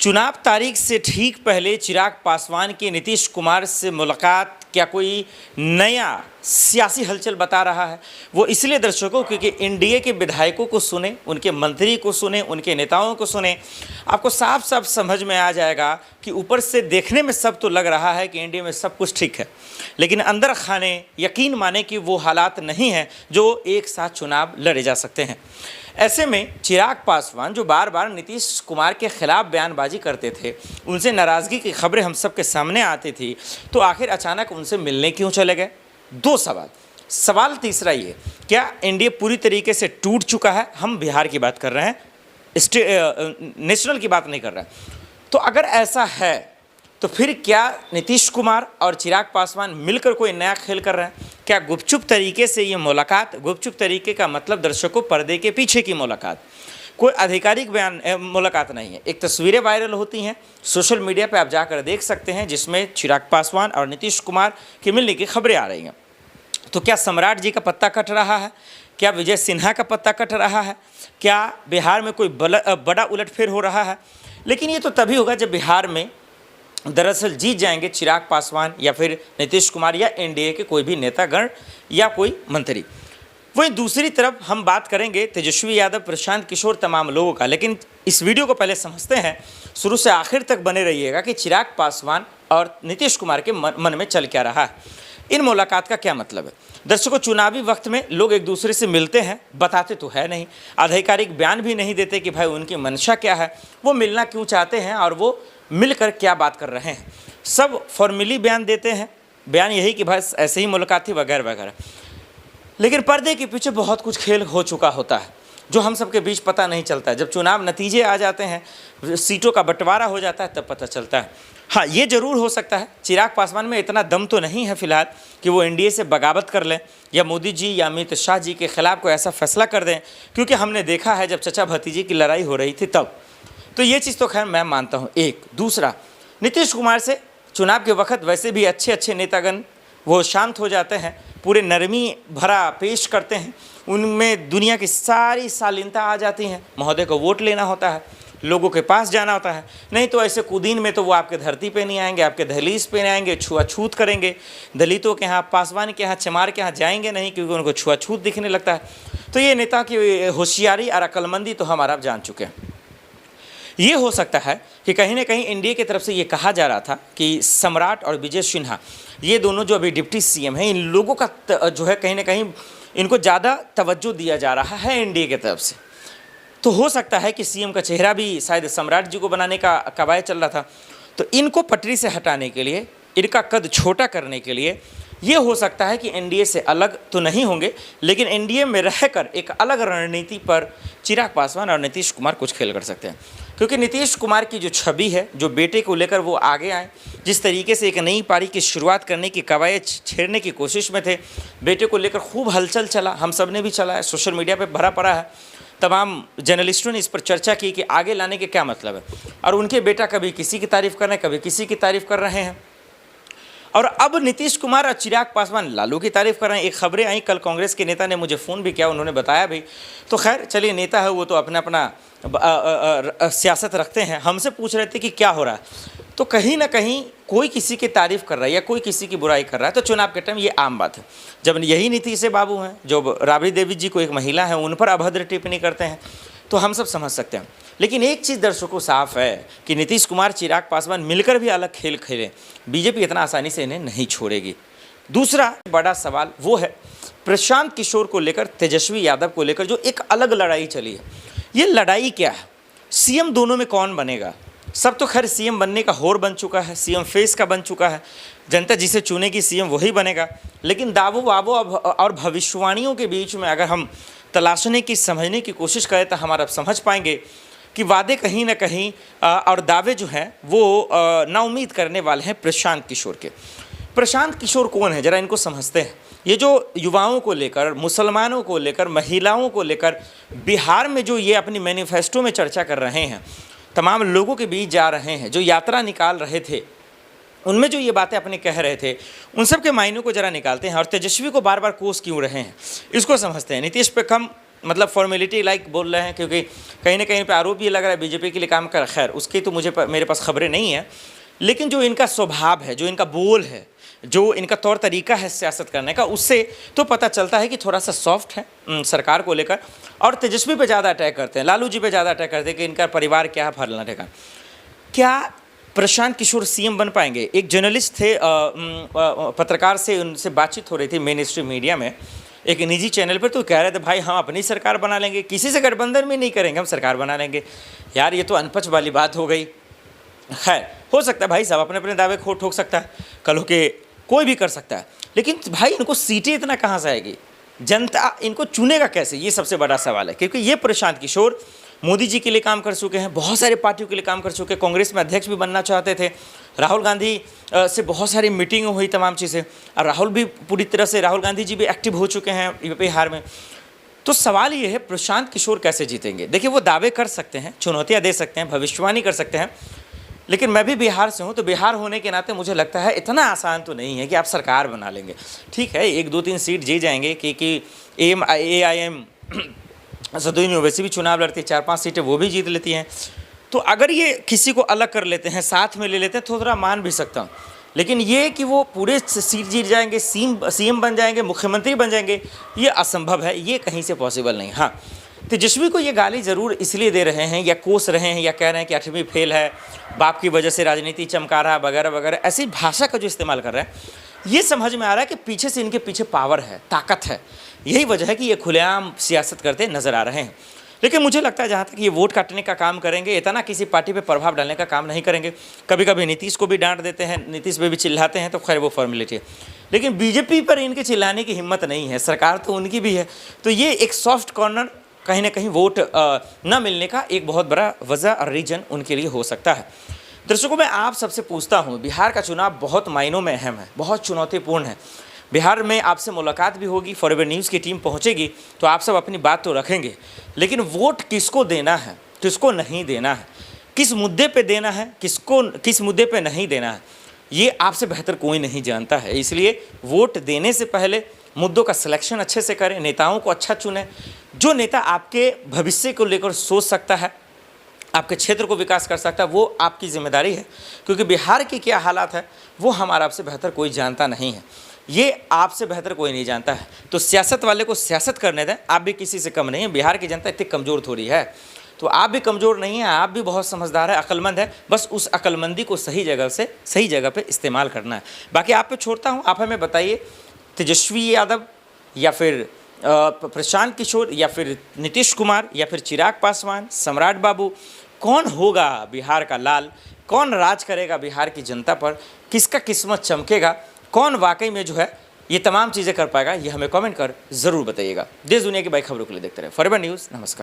चुनाव तारीख से ठीक पहले चिराग पासवान की नीतीश कुमार से मुलाकात क्या कोई नया सियासी हलचल बता रहा है? वो इसलिए दर्शकों क्योंकि एनडीए के विधायकों को सुने, उनके मंत्री को सुने, उनके नेताओं को सुने, आपको साफ साफ समझ में आ जाएगा कि ऊपर से देखने में सब तो लग रहा है कि एनडीए में सब कुछ ठीक है, लेकिन अंदर खाने यकीन माने कि वो हालात नहीं हैं जो एक साथ चुनाव लड़े जा सकते हैं। ऐसे में चिराग पासवान जो बार बार नीतीश कुमार के खिलाफ बयानबाजी करते थे, उनसे नाराज़गी की खबरें हम सब के सामने आती थी, तो आखिर अचानक उनसे मिलने क्यों चले गए? दो सवाल तीसरा ये, क्या एनडीए पूरी तरीके से टूट चुका है? हम बिहार की बात कर रहे हैं, नेशनल की बात नहीं कर रहे हैं। तो अगर ऐसा है तो फिर क्या नीतीश कुमार और चिराग पासवान मिलकर कोई नया खेल कर रहे हैं? क्या गुपचुप तरीके से ये मुलाकात, गुपचुप तरीके का मतलब दर्शकों पर्दे के पीछे की मुलाकात, कोई आधिकारिक मुलाकात नहीं है। एक तस्वीरें वायरल होती हैं सोशल मीडिया पे, आप जाकर देख सकते हैं, जिसमें चिराग पासवान और नीतीश कुमार के मिलने की खबरें आ रही हैं। तो क्या सम्राट जी का पत्ता कट रहा है? क्या विजय सिन्हा का पत्ता कट रहा है? क्या बिहार में कोई बड़ा उलटफेर हो रहा है? लेकिन ये तो तभी होगा जब बिहार में दरअसल जीत जाएंगे चिराग पासवान या फिर नीतीश कुमार या एनडीए के कोई भी नेतागण या कोई मंत्री। वहीं दूसरी तरफ हम बात करेंगे तेजस्वी यादव, प्रशांत किशोर, तमाम लोगों का। लेकिन इस वीडियो को पहले समझते हैं, शुरू से आखिर तक बने रहिएगा कि चिराग पासवान और नीतीश कुमार के मन में चल क्या रहा है, इन मुलाकात का क्या मतलब है। दर्शकों, चुनावी वक्त में लोग एक दूसरे से मिलते हैं, बताते तो है नहीं, आधिकारिक बयान भी नहीं देते कि भाई उनकी मंशा क्या है, वो मिलना क्यों चाहते हैं और वो मिलकर क्या बात कर रहे हैं। सब फॉर्मली बयान देते हैं, बयान यही कि बस ऐसे ही मुलाकात थी वगैरह वगैरह, लेकिन पर्दे के पीछे बहुत कुछ खेल हो चुका होता है जो हम सबके बीच पता नहीं चलता है। जब चुनाव नतीजे आ जाते हैं, सीटों का बंटवारा हो जाता है, तब पता चलता है। हाँ, ये ज़रूर हो सकता है चिराग पासवान में इतना दम तो नहीं है फिलहाल कि वो एनडीए से बगावत कर लें या मोदी जी या अमित शाह जी के खिलाफ कोई ऐसा फैसला कर दें, क्योंकि हमने देखा है जब चचा भतीजे की लड़ाई हो रही थी तब। तो ये चीज़ तो खैर मैं मानता हूँ। एक दूसरा, नीतीश कुमार से चुनाव के वक्त वैसे भी अच्छे नेतागण वो शांत हो जाते हैं, पूरे नरमी भरा पेश करते हैं, उनमें दुनिया की सारी शालीनता आ जाती हैं। महोदय को वोट लेना होता है, लोगों के पास जाना होता है, नहीं तो ऐसे कुदीन में तो वो आपके धरती पे नहीं आएंगे, आपके दहलीज पे नहीं आएंगे, छुआछूत करेंगे। दलितों के यहाँ, पासवान के यहाँ, चमार के यहाँ जाएंगे नहीं, क्योंकि उनको छुआछूत दिखने लगता है। तो ये नेता की होशियारी और अक्लमंदी तो हमारा आप जान चुके हैं। ये हो सकता है कि कहीं ना कहीं एनडीए की तरफ से ये कहा जा रहा था कि सम्राट और विजय सिन्हा, ये दोनों जो अभी डिप्टी सीएम हैं, इन लोगों का जो है कहीं ना कहीं इनको ज़्यादा तवज्जो दिया जा रहा है एनडीए की तरफ से। तो हो सकता है कि सीएम का चेहरा भी शायद सम्राट जी को बनाने का कवायद चल रहा था। तो इनको पटरी से हटाने के लिए, इनका कद छोटा करने के लिए, ये हो सकता है कि एनडीए से अलग तो नहीं होंगे, लेकिन एनडीए में रहकर एक अलग रणनीति पर चिराग पासवान और नीतीश कुमार कुछ खेल कर सकते हैं। क्योंकि नीतीश कुमार की जो छवि है, जो बेटे को लेकर वो आगे आए, जिस तरीके से एक नई पारी की शुरुआत करने की कवायद छेड़ने की कोशिश में थे, बेटे को लेकर खूब हलचल चला, हम सब ने भी चला है, सोशल मीडिया पे भरा पड़ा है, तमाम जर्नलिस्टों ने इस पर चर्चा की कि आगे लाने के क्या मतलब है। और उनके बेटा कभी किसी की तारीफ़ कर रहे हैं, कभी किसी की तारीफ़ कर रहे हैं, और अब नीतीश कुमार और चिराग पासवान लालू की तारीफ़ कर रहे हैं। एक खबरें आई, कल कांग्रेस के नेता ने मुझे फ़ोन भी किया, उन्होंने बताया भी। तो खैर चलिए, नेता है वो तो अपना सियासत रखते हैं। हमसे पूछ रहे थे कि क्या हो रहा है, तो कहीं ना कहीं कोई किसी की तारीफ़ कर रहा है या कोई किसी की बुराई कर रहा है। तो चुनाव के टाइम ये आम बात है, जब यही नीतीश बाबू हैं जो राबड़ी देवी जी को एक महिला है उन पर अभद्र टिप्पणी करते हैं, तो हम सब समझ सकते हैं। लेकिन एक चीज़ दर्शकों साफ है कि नीतीश कुमार, चिराग पासवान मिलकर भी अलग खेल खेलें, बीजेपी इतना आसानी से इन्हें नहीं छोड़ेगी। दूसरा बड़ा सवाल वो है प्रशांत किशोर को लेकर, तेजस्वी यादव को लेकर जो एक अलग लड़ाई चली है। ये लड़ाई क्या है? सीएम दोनों में कौन बनेगा? सब तो खैर सीएम बनने का होड़ बन चुका है, सीएम फेस का बन चुका है, जनता जिसे चुनेगी सीएम वही बनेगा। लेकिन दावों वावों और भविष्यवाणियों के बीच में अगर हम तलाशने की, समझने की कोशिश करें तो हमारा समझ पाएंगे कि वादे कहीं ना कहीं और दावे जो हैं वो नाउम्मीद करने वाले हैं प्रशांत किशोर के। प्रशांत किशोर कौन है, ज़रा इनको समझते हैं। ये जो युवाओं को लेकर, मुसलमानों को लेकर, महिलाओं को लेकर बिहार में जो ये अपनी मैनिफेस्टो में चर्चा कर रहे हैं, तमाम लोगों के बीच जा रहे हैं, जो यात्रा निकाल रहे थे, उनमें जो ये बातें अपने कह रहे थे, उन सब के मायनों को ज़रा निकालते हैं और तेजस्वी को बार बार कोस क्यों रहे हैं, इसको समझते हैं। नीतीश पे कम मतलब फॉर्मेलिटी लाइक बोल रहे हैं, क्योंकि कहीं ना कहीं पे आरोप ये लग रहा है बीजेपी के लिए काम कर। खैर उसकी तो मेरे पास खबरें नहीं है, लेकिन जो इनका स्वभाव है, जो इनका बोल है, जो इनका तौर तरीका है सियासत करने का, उससे तो पता चलता है कि थोड़ा सा सॉफ्ट है सरकार को लेकर, और तेजस्वी पे ज़्यादा अटैक करते हैं, लालू जी पे ज़्यादा अटैक करते हैं कि इनका परिवार क्या फलना ठेका। क्या प्रशांत किशोर सीएम बन पाएंगे? एक जर्नलिस्ट थे, पत्रकार से उनसे बातचीत हो रही थी मेन स्ट्रीम मीडिया में, एक निजी चैनल पर, तो कह रहे थे भाई हम अपनी सरकार बना लेंगे, किसी से गठबंधन में नहीं करेंगे, हम सरकार बना लेंगे। यार ये तो अनपच वाली बात हो गई। खैर हो सकता है भाई साहब अपने अपने दावे खो ठोक सकता है, कल के कोई भी कर सकता है, लेकिन भाई इनको सीटें इतना कहाँ से आएगी? जनता इनको चुनेगा कैसे? ये सबसे बड़ा सवाल है, क्योंकि ये प्रशांत किशोर मोदी जी के लिए काम कर चुके हैं, बहुत सारे पार्टियों के लिए काम कर चुके हैं, कांग्रेस में अध्यक्ष भी बनना चाहते थे, राहुल गांधी से बहुत सारी मीटिंग हुई, तमाम चीज़ें, और राहुल भी पूरी तरह से, राहुल गांधी जी भी एक्टिव हो चुके हैं बिहार में। तो सवाल ये है प्रशांत किशोर कैसे जीतेंगे? देखिए वो दावे कर सकते हैं, चुनौतियाँ दे सकते हैं, भविष्यवाणी कर सकते हैं, लेकिन मैं भी बिहार से हूँ, तो बिहार होने के नाते मुझे लगता है इतना आसान तो नहीं है कि आप सरकार बना लेंगे। ठीक है 1-2-3 सीट जीत जाएंगे, क्योंकि AIM असदुद्दीन ओवैसी भी चुनाव लड़ती है, 4-5 सीटें वो भी जीत लेती हैं। तो अगर ये किसी को अलग कर लेते हैं, साथ में ले लेते हैं, तो थोड़ा मान भी सकता हूँ, लेकिन ये कि वो पूरे सीट जीत जाएंगे, CM बन जाएंगे, मुख्यमंत्री बन जाएंगे, ये असंभव है, ये कहीं से पॉसिबल नहीं। हाँ तेजस्वी को ये गाली ज़रूर इसलिए दे रहे हैं, या कोस रहे हैं, या कह रहे हैं कि 8वीं फेल है, बाप की वजह से राजनीति चमका रहा, वगैरह वगैरह, ऐसी भाषा का जो इस्तेमाल कर रहे हैं, ये समझ में आ रहा है कि पीछे से इनके पीछे पावर है, ताकत है। यही वजह है कि ये खुलेआम सियासत करते नजर आ रहे हैं। लेकिन मुझे लगता है जहाँ तक ये वोट काटने का काम करेंगे, इतना किसी पार्टी पे प्रभाव डालने का काम नहीं करेंगे। कभी कभी नीतीश को भी डांट देते हैं, नीतीश पे भी चिल्लाते हैं, तो खैर वो फॉर्मेलिटी है, लेकिन बीजेपी पर इनके चिल्लाने की हिम्मत नहीं है, सरकार तो उनकी भी है। तो ये एक सॉफ्ट कॉर्नर कहीं ना कहीं वोट न मिलने का एक बहुत बड़ा वजह और रीजन उनके लिए हो सकता है। दर्शकों मैं आप सबसे पूछता हूँ, बिहार का चुनाव बहुत मायनों में अहम है, बहुत चुनौतीपूर्ण है। बिहार में आपसे मुलाकात भी होगी, फॉरवर्ड न्यूज़ की टीम पहुँचेगी, तो आप सब अपनी बात तो रखेंगे, लेकिन वोट किसको देना है, किसको नहीं देना है, किस मुद्दे पे देना है, किस मुद्दे पे नहीं देना है, ये आपसे बेहतर कोई नहीं जानता है। इसलिए वोट देने से पहले मुद्दों का सिलेक्शन अच्छे से करें, नेताओं को अच्छा चुनें, जो नेता आपके भविष्य को लेकर सोच सकता है, आपके क्षेत्र को विकास कर सकता है, वो आपकी जिम्मेदारी है। क्योंकि बिहार की क्या हालात है वो हमारा आपसे बेहतर कोई जानता नहीं है, ये आपसे बेहतर कोई नहीं जानता है। तो सियासत वाले को सियासत करने दें, आप भी किसी से कम नहीं है। बिहार की जनता इतनी कमज़ोर थोड़ी है, तो आप भी कमज़ोर नहीं है, आप भी बहुत समझदार है, अक्लमंद है। बस उस अक्लमंदी को सही जगह पे इस्तेमाल करना है। बाकी आप पे छोड़ता हूँ, आप हमें बताइए तेजस्वी यादव या फिर प्रशांत किशोर या फिर नीतीश कुमार या फिर चिराग पासवान, सम्राट बाबू, कौन होगा बिहार का लाल? कौन राज करेगा बिहार की जनता पर? किसका किस्मत चमकेगा? कौन वाकई में जो है ये तमाम चीज़ें कर पाएगा? ये हमें कमेंट कर ज़रूर बताइएगा। देश दुनिया की बड़ी खबरों के लिए देखते रहे फॉरवर्ड न्यूज़। नमस्कार।